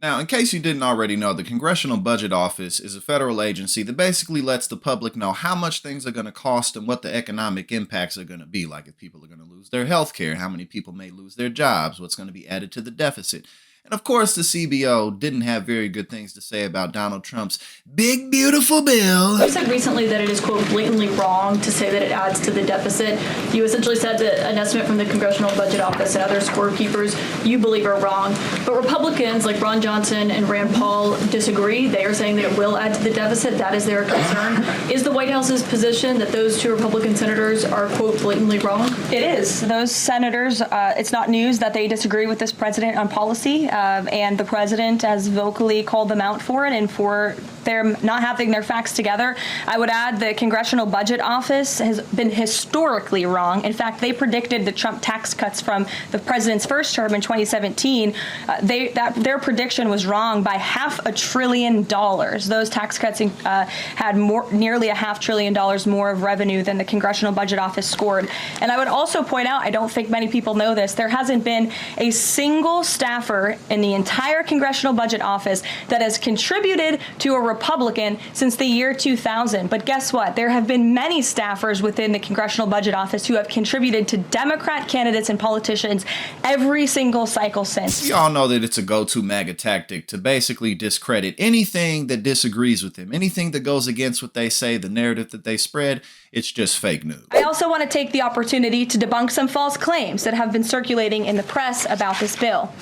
Now, in case you didn't already know, the Congressional Budget Office is a federal agency that basically lets the public know how much things are going to cost and what the economic impacts are going to be, like if people are going to lose their health care, how many people may lose their jobs, what's going to be added to the deficit. And of course, the CBO didn't have very good things to say about Donald Trump's big, beautiful bill. You said recently that it is, quote, blatantly wrong to say that it adds to the deficit. You essentially said that an estimate from the Congressional Budget Office and other scorekeepers you believe are wrong. But Republicans like Ron Johnson and Rand Paul disagree. They are saying that it will add to the deficit. That is their concern. Is the White House's position that those two Republican senators are, quote, blatantly wrong? It is. Those senators, it's not news that they disagree with this president on policy. And the president has vocally called them out for it and for their not having their facts together. I would add the Congressional Budget Office has been historically wrong. In fact, they predicted the Trump tax cuts from the president's first term in 2017. Their prediction was wrong by $500 billion. Those tax cuts had nearly $500 billion more of revenue than the Congressional Budget Office scored. And I would also point out, I don't think many people know this, there hasn't been a single staffer in the entire Congressional Budget Office that has contributed to a Republican since the year 2000. But guess what? There have been many staffers within the Congressional Budget Office who have contributed to Democrat candidates and politicians every single cycle since. We all know that it's a go-to MAGA tactic to basically discredit anything that disagrees with them, anything that goes against what they say, the narrative that they spread. It's just fake news. I also want to take the opportunity to debunk some false claims that have been circulating in the press about this bill.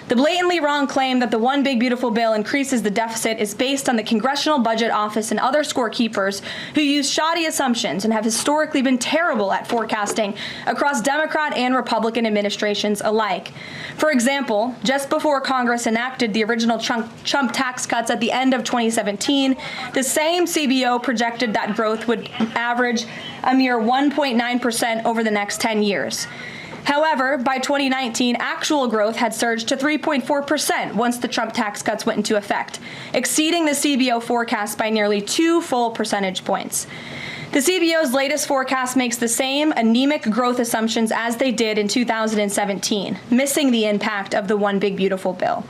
The blatantly wrong claim that the One Big Beautiful Bill increases the deficit is based on the Congressional Budget Office and other scorekeepers who use shoddy assumptions and have historically been terrible at forecasting across Democrat and Republican administrations alike. For example, just before Congress enacted the original Trump tax cuts at the end of 2017, the same CBO projected that growth would average a mere 1.9% over the next 10 years. However, by 2019, actual growth had surged to 3.4% once the Trump tax cuts went into effect, exceeding the CBO forecast by nearly 2 full percentage points. The CBO's latest forecast makes the same anemic growth assumptions as they did in 2017, missing the impact of the One Big Beautiful Bill.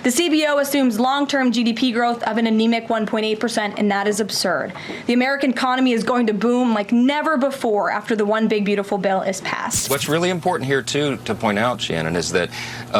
The CBO assumes long-term GDP growth of an anemic 1.8%, and that is absurd. The American economy is going to boom like never before after the One Big Beautiful Bill is passed. What's really important here, too, to point out, Shannon, is that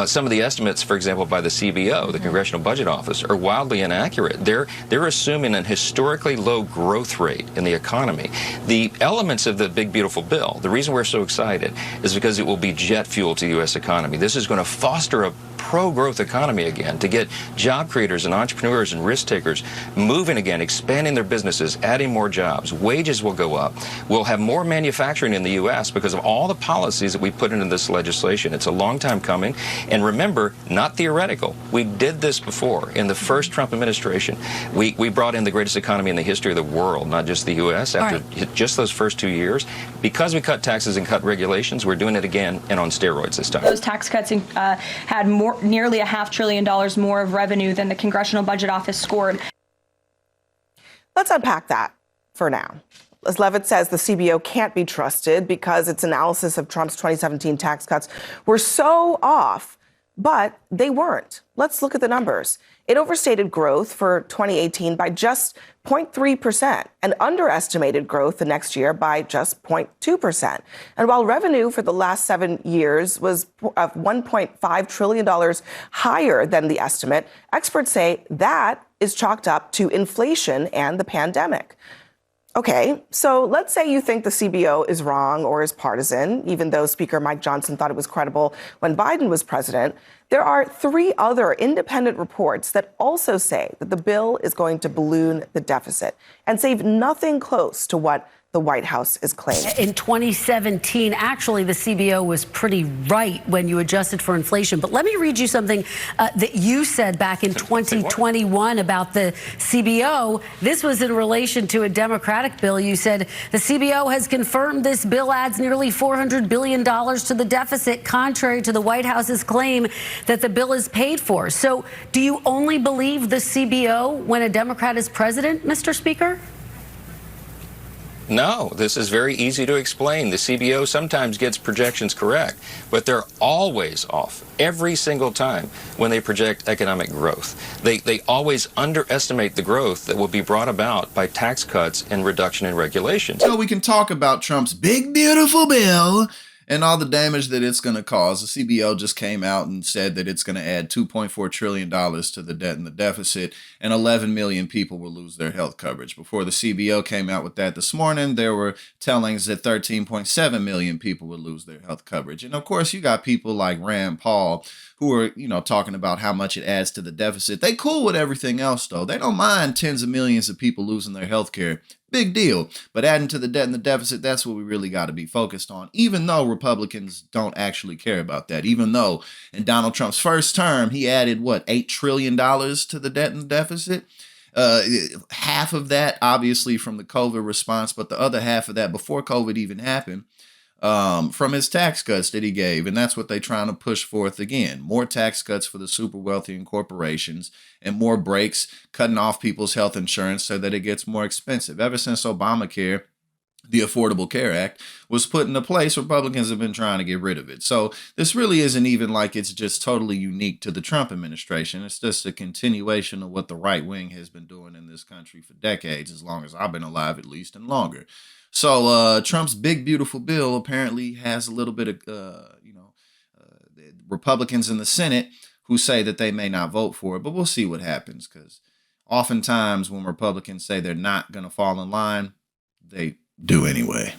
some of the estimates, for example, by the CBO, the Congressional Budget Office, are wildly inaccurate. They're assuming an historically low growth rate in the economy. The elements of the Big Beautiful Bill, the reason we're so excited is because it will be jet fuel to the U.S. economy. This is going to foster a pro-growth economy again, to get job creators and entrepreneurs and risk takers moving again, expanding their businesses, adding more jobs. Wages will go up. We'll have more manufacturing in the U.S. because of all the policies that we put into this legislation. It's a long time coming. And remember, not theoretical. We did this before. In the first Trump administration, we brought in the greatest economy in the history of the world, not just the U.S. After just those first 2 years. Because we cut taxes and cut regulations, we're doing it again and on steroids this time. Those tax cuts had nearly $500 billion more of revenue than the Congressional Budget Office scored. Let's unpack that for now. As Leavitt says, the CBO can't be trusted because its analysis of Trump's 2017 tax cuts were so off, but they weren't. Let's look at the numbers. It overstated growth for 2018 by just 0.3% and underestimated growth the next year by just 0.2%. And while revenue for the last 7 years was $1.5 trillion higher than the estimate, experts say that is chalked up to inflation and the pandemic. Okay, so let's say you think the CBO is wrong or is partisan, even though Speaker Mike Johnson thought it was credible when Biden was president. There are 3 other independent reports that also say that the bill is going to balloon the deficit and save nothing close to what the White House is claiming. In 2017, actually, the CBO was pretty right when you adjusted for inflation. But let me read you something that you said back in 2021 about the CBO. This was in relation to a Democratic bill. You said the CBO has confirmed this bill adds nearly $400 billion to the deficit, contrary to the White House's claim that the bill is paid for. So do you only believe the CBO when a Democrat is president, Mr. Speaker? No, this is very easy to explain. The CBO sometimes gets projections correct, but they're always off every single time when they project economic growth. They always underestimate the growth that will be brought about by tax cuts and reduction in regulations. So we can talk about Trump's big, beautiful bill and all the damage that it's going to cause. The CBO just came out and said that it's going to add $2.4 trillion to the debt and the deficit, and 11 million people will lose their health coverage. Before the CBO came out with that this morning, there were tellings that 13.7 million people would lose their health coverage. And of course, you got people like Rand Paul who are, talking about how much it adds to the deficit. They cool with everything else, though. They don't mind tens of millions of people losing their health care. Big deal. But adding to the debt and the deficit, that's what we really got to be focused on, even though Republicans don't actually care about that. Even though in Donald Trump's first term, he added, $8 trillion to the debt and the deficit? Half of that, obviously, from the COVID response, but the other half of that before COVID even happened, from his tax cuts that he gave. And that's what they're trying to push forth again. More tax cuts for the super wealthy and corporations, and more breaks, cutting off people's health insurance so that it gets more expensive. Ever since Obamacare, the Affordable Care Act, was put into place, Republicans have been trying to get rid of it. So this really isn't even like it's just totally unique to the Trump administration. It's just a continuation of what the right wing has been doing in this country for decades, as long as I've been alive at least, and longer. So Trump's big, beautiful bill apparently has a little bit of, Republicans in the Senate who say that they may not vote for it, but we'll see what happens, because oftentimes when Republicans say they're not going to fall in line, they do anyway.